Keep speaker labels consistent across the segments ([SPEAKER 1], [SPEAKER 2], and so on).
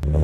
[SPEAKER 1] Well,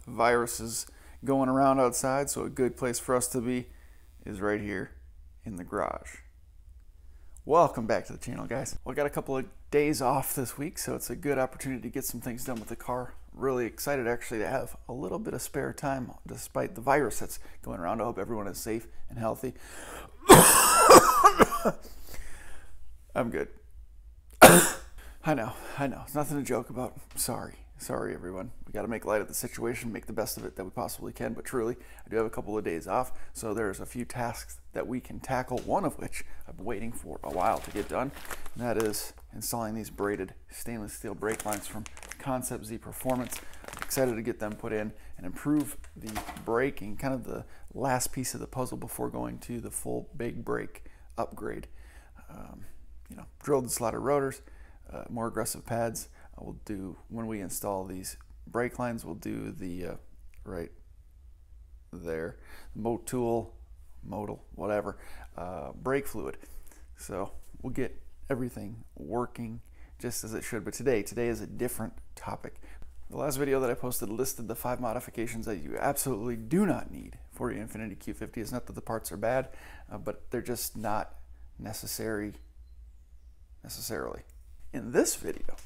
[SPEAKER 1] the virus is going around outside, so a good place for us to be is right here in the garage. Welcome back to the channel, guys. Well, I got a couple of days off this week, so it's a good opportunity to get some things done with the car. Really excited actually to have a little bit of spare time despite the virus that's going around. I hope everyone is safe and healthy. I'm good. I know, it's nothing to joke about. Sorry everyone. We got to make light of the situation, make the best of it that we possibly can, but truly, I do have a couple of days off, so there's a few tasks that we can tackle, one of which I've been waiting for a while to get done, and that is installing these braided stainless steel brake lines from Concept Z Performance. I'm excited to get them put in and improve the braking, kind of the last piece of the puzzle before going to the full big brake upgrade. Drilled and slotted rotors, more aggressive pads. We'll do, when we install these brake lines, we'll do the right there, modal, whatever, brake fluid. So we'll get everything working just as it should. But today is a different topic. The last video that I posted listed the 5 modifications that you absolutely do not need for your Infiniti Q50. It's not that the parts are bad, but they're just not necessarily. In this video,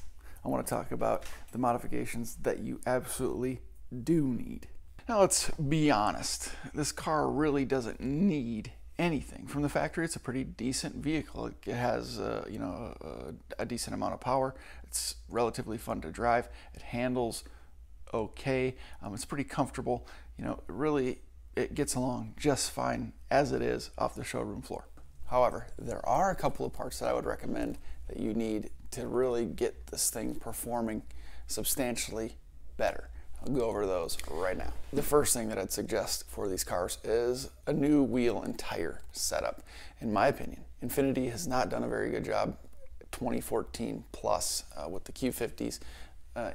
[SPEAKER 1] I want to talk about the modifications that you absolutely do need. Now let's be honest, this car really doesn't need anything. From the factory, it's a pretty decent vehicle. It has a decent amount of power. It's relatively fun to drive. It handles okay. It's pretty comfortable. It gets along just fine as it is off the showroom floor. However, there are a couple of parts that I would recommend that you need to really get this thing performing substantially better. I'll go over those right now. The first thing that I'd suggest for these cars is a new wheel and tire setup. In my opinion, Infiniti has not done a very good job 2014 plus with the Q50s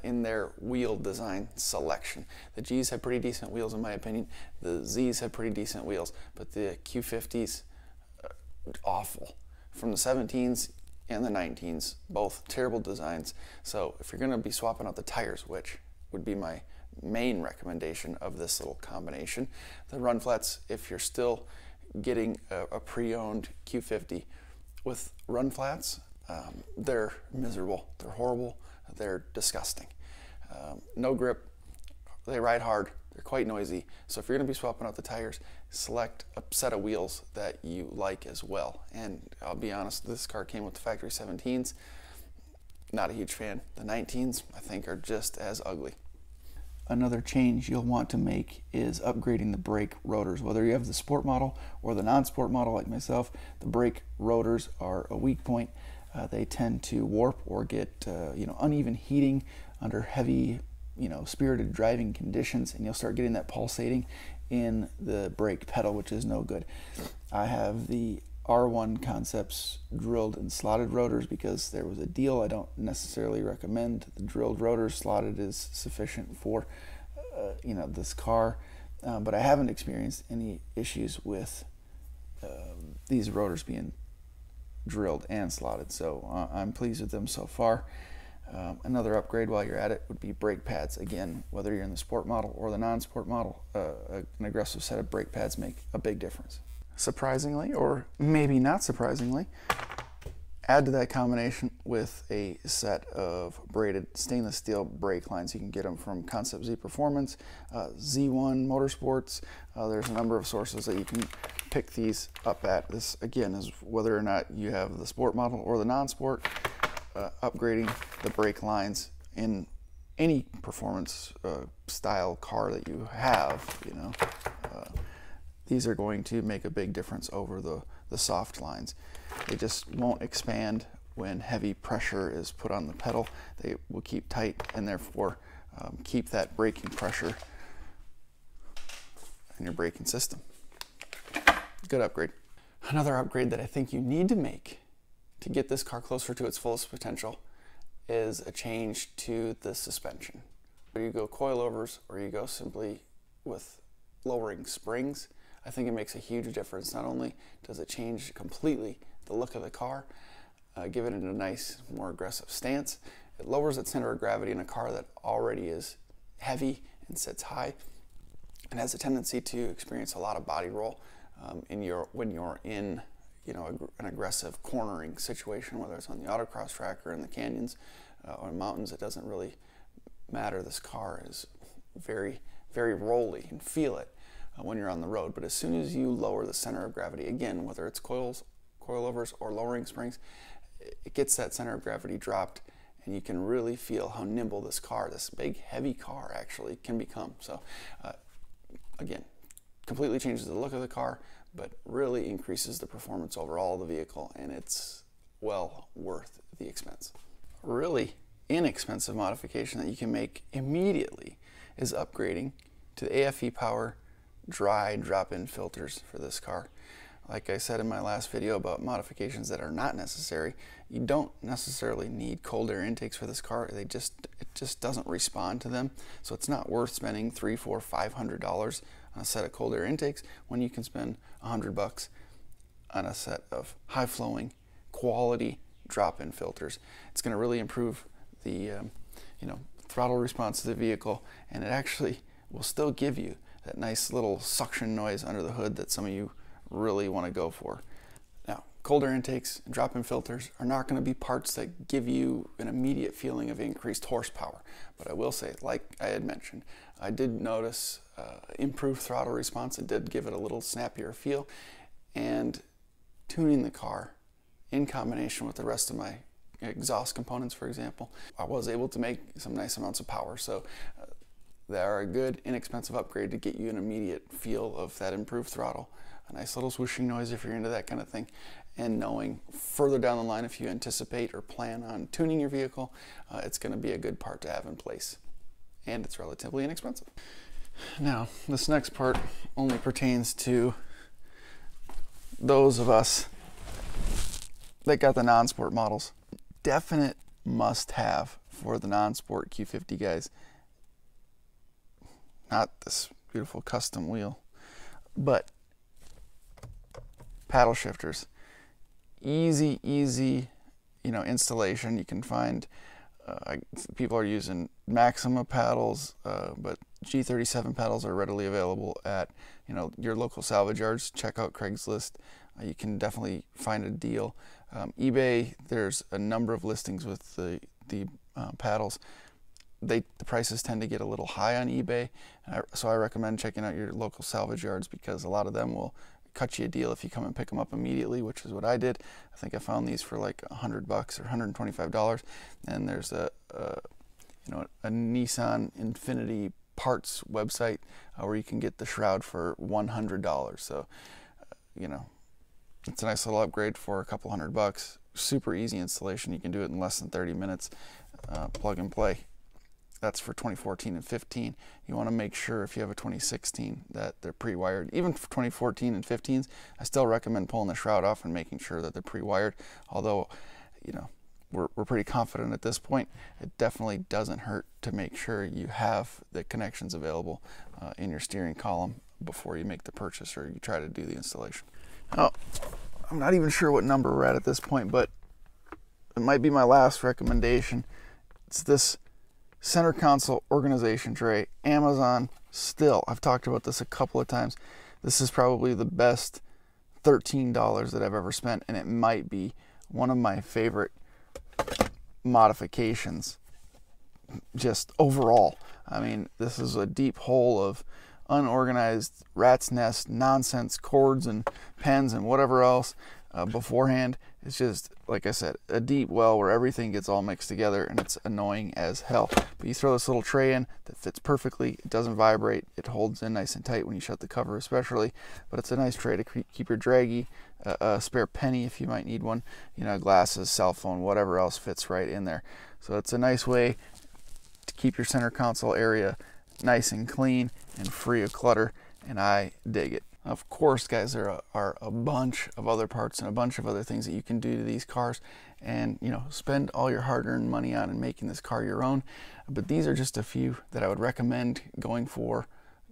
[SPEAKER 1] in their wheel design selection. The Gs have pretty decent wheels in my opinion. The Zs have pretty decent wheels, but the Q50s, awful. From the 17s and the 19s, both terrible designs. So if you're going to be swapping out the tires, which would be my main recommendation of this little combination, the run flats, if you're still getting a pre-owned Q50 with run flats, they're miserable, they're horrible, they're disgusting. No grip, they ride hard, they're quite noisy. So if you're going to be swapping out the tires, select a set of wheels that you like as well. And I'll be honest, this car came with the factory 17s. Not a huge fan. The 19s, I think, are just as ugly. Another change you'll want to make is upgrading the brake rotors. Whether you have the sport model or the non-sport model like myself, the brake rotors are a weak point. They tend to warp or get uneven heating under heavy spirited driving conditions, and you'll start getting that pulsating in the brake pedal, which is no good. I have the R1 Concepts drilled and slotted rotors because there was a deal. I don't necessarily recommend the drilled rotors. Slotted is sufficient for this car, but I haven't experienced any issues with these rotors being drilled and slotted, so I'm pleased with them so far. Another upgrade while you're at it would be brake pads. Again, whether you're in the sport model or the non-sport model, an aggressive set of brake pads make a big difference. Surprisingly, or maybe not surprisingly, add to that combination with a set of braided stainless steel brake lines. You can get them from Concept Z Performance, Z1 Motorsports. There's a number of sources that you can pick these up at. This, again, is whether or not you have the sport model or the non-sport. Upgrading the brake lines in any performance style car that you have, these are going to make a big difference over the soft lines. They just won't expand when heavy pressure is put on the pedal. They will keep tight and therefore keep that braking pressure in your braking system. Good upgrade. Another upgrade that I think you need to make to get this car closer to its fullest potential is a change to the suspension. Whether you go coilovers or you go simply with lowering springs, I think it makes a huge difference. Not only does it change completely the look of the car, giving it a nice, more aggressive stance, it lowers its center of gravity in a car that already is heavy and sits high and has a tendency to experience a lot of body roll when you're in an aggressive cornering situation, whether it's on the autocross track or in the canyons or mountains. It doesn't really matter. This car is very, very rolly and feel it when you're on the road. But as soon as you lower the center of gravity, again, whether it's coilovers or lowering springs, it gets that center of gravity dropped, and you can really feel how nimble this car, this big heavy car, actually can become. So again, completely changes the look of the car, but really increases the performance overall of the vehicle, and it's well worth the expense. Really inexpensive modification that you can make immediately is upgrading to the AFE Power dry drop-in filters for this car. Like I said in my last video about modifications that are not necessary, you don't necessarily need cold air intakes for this car. It just doesn't respond to them. So it's not worth spending $300, $400, $500 on a set of cold air intakes when you can spend $100 on a set of high-flowing, quality drop-in filters. It's going to really improve the throttle response to the vehicle, and it actually will still give you that nice little suction noise under the hood that some of you really want to go for. Now, cold air intakes and drop-in filters are not going to be parts that give you an immediate feeling of increased horsepower, but I will say, like I had mentioned, I did notice improved throttle response. It did give it a little snappier feel, and tuning the car in combination with the rest of my exhaust components, for example, I was able to make some nice amounts of power. So they are a good, inexpensive upgrade to get you an immediate feel of that improved throttle, a nice little swooshing noise if you're into that kind of thing, and knowing further down the line, if you anticipate or plan on tuning your vehicle, it's going to be a good part to have in place, and it's relatively inexpensive. Now, this next part only pertains to those of us that got the non-sport models. Definite must-have for the non-sport Q50 guys. Not this beautiful custom wheel, but paddle shifters. Easy installation. You can find people are using Maxima paddles, but G37 paddles are readily available at your local salvage yards. Check out Craigslist. You can definitely find a deal. eBay, there's a number of listings with the paddles. The prices tend to get a little high on eBay, so I recommend checking out your local salvage yards, because a lot of them will cut you a deal if you come and pick them up immediately, which is what I did. I think I found these for like $100 or $125, and there's a Nissan Infinity parts website where you can get the shroud for $100. So it's a nice little upgrade for a couple $100. Super easy installation. You can do it in less than 30 minutes. Plug and play. That's for 2014 and 15. You want to make sure if you have a 2016 that they're pre-wired. Even for 2014 and 15s, I still recommend pulling the shroud off and making sure that they're pre-wired. Although, we're pretty confident at this point. It definitely doesn't hurt to make sure you have the connections available in your steering column before you make the purchase or you try to do the installation. Now, I'm not even sure what number we're at this point, but it might be my last recommendation. It's this center console organization tray. Amazon, still, I've talked about this a couple of times. This is probably the best $13 that I've ever spent, and it might be one of my favorite modifications just overall. I mean, this is a deep hole of unorganized rat's nest nonsense, cords and pens and whatever else beforehand. It's just, like I said, a deep well where everything gets all mixed together, and it's annoying as hell. But you throw this little tray in that fits perfectly. It doesn't vibrate. It holds in nice and tight when you shut the cover especially, but it's a nice tray to keep your draggy, a spare penny if you might need one, glasses, cell phone, whatever else fits right in there. So it's a nice way to keep your center console area nice and clean and free of clutter, and I dig it. Of course, guys, there are a bunch of other parts and a bunch of other things that you can do to these cars and, spend all your hard-earned money on and making this car your own. But these are just a few that I would recommend going for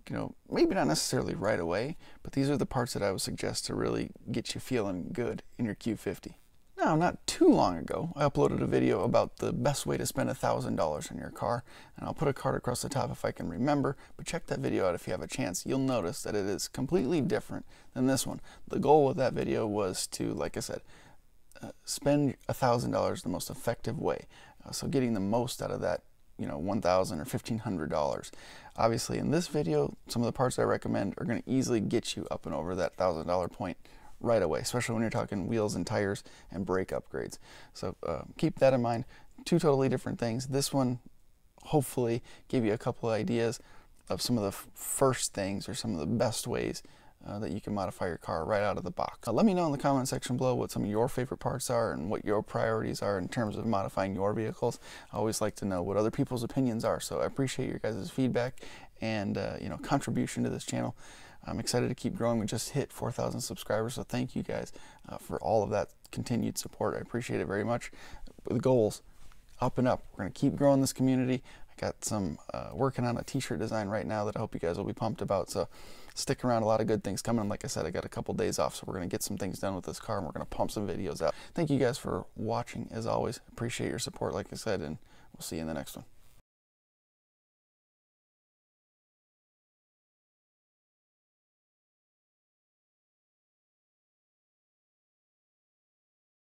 [SPEAKER 1] you know, maybe not necessarily right away, but these are the parts that I would suggest to really get you feeling good in your Q50. Now, not too long ago, I uploaded a video about the best way to spend $1,000 on your car, and I'll put a card across the top if I can remember, but check that video out if you have a chance. You'll notice that it is completely different than this one. The goal with that video was to, like I said, spend $1,000 the most effective way. So getting the most out of that, you know, $1,000 or $1,500. Obviously, in this video, some of the parts I recommend are going to easily get you up and over that $1,000 point right away, especially when you're talking wheels and tires and brake upgrades. So keep that in mind. Two totally different things. This one hopefully gave you a couple of ideas of some of the first things or some of the best ways that you can modify your car right out of the box. Let me know in the comment section below what some of your favorite parts are and what your priorities are in terms of modifying your vehicles. I always like to know what other people's opinions are, so I appreciate your guys' feedback and you know, contribution to this channel. I'm excited to keep growing. We just hit 4,000 subscribers, so thank you guys for all of that continued support. I appreciate it very much. The goals up and up. We're going to keep growing this community. I got some working on a t-shirt design right now that I hope you guys will be pumped about, so stick around. A lot of good things coming. Like I said, I got a couple days off, so we're going to get some things done with this car, and we're going to pump some videos out. Thank you guys for watching. As always, appreciate your support, like I said, and we'll see you in the next one.